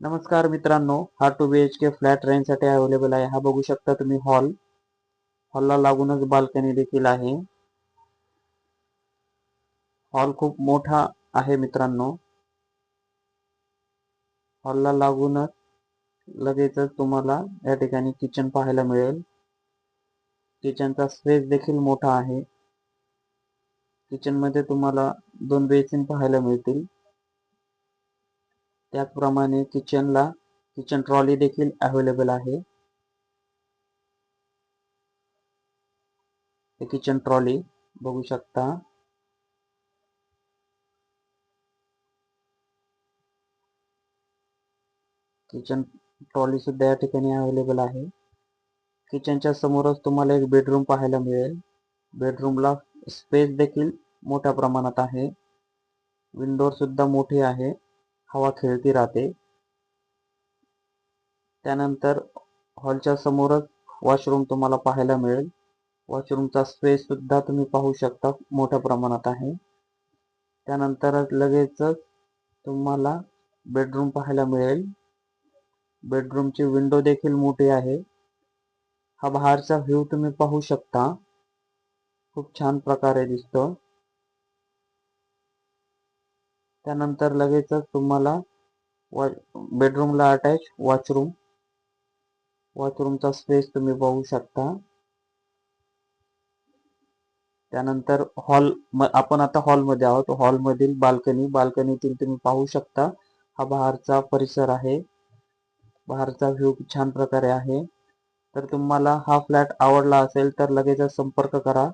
नमस्कार मित्रांनो, हा 2 BHK फ्लॅट रेंटसाठी अवेलेबल आहे. हा बघू शकता तुम्ही हॉलला लागूनच बाल्कनी देखील आहे. हॉल खूप मोठा आहे मित्रांनो. हॉलला लागूनच लगेचच तुम्हाला या ठिकाणी किचन पाहायला मिळेल. किचनचा स्पेस देखील मोठा आहे. किचन मध्ये तुम्हाला 2 बेसिन पाहायला मिळतील. त्याचप्रमाणे किचन ट्रॉली देखील अवेलेबल आहे. हे किचन ट्रॉली बघू शकता. किचन ट्रॉली सुद्धा या ठिकाणी अवेलेबल आहे. किचनच्या समोरच तुम्हाला एक बेडरूम पाहायला मिळेल. बेडरूमला स्पेस देखील मोठ्या प्रमाणात आहे. विंडोर सुद्धा मोठी आहे, हवा खेळती राहते. त्यानंतर हॉलच्या समोरच वॉशरूम तुम्हाला पाहायला मिळेल. वॉशरूमचा स्पेस सुद्धा तुम्ही पाहू शकता, मोठ्या प्रमाणात आहे. त्यानंतर लगेचच तुम्हाला बेडरूम पाहायला मिळेल. बेडरूमची विंडो देखील मोठी आहे. हा बाहेरचा व्ह्यू तुम्ही पाहू शकता, खूप छान प्रकारे दिसतो. त्यानंतर लगेचच तुम्हाला बेडरूमला अटॅच वॉशरूमचा स्पेस तुम्ही पाहू शकता. त्यानंतर आपण आता हॉलमध्ये आहोत. हॉलमधील बाल्कनीतील तुम्ही पाहू शकता, हा बाहेरचा परिसर आहे. बाहेरचा व्ह्यू छान प्रकारे आहे. तर तुम्हाला हा फ्लॅट आवडला असेल तर लगेचच संपर्क करा.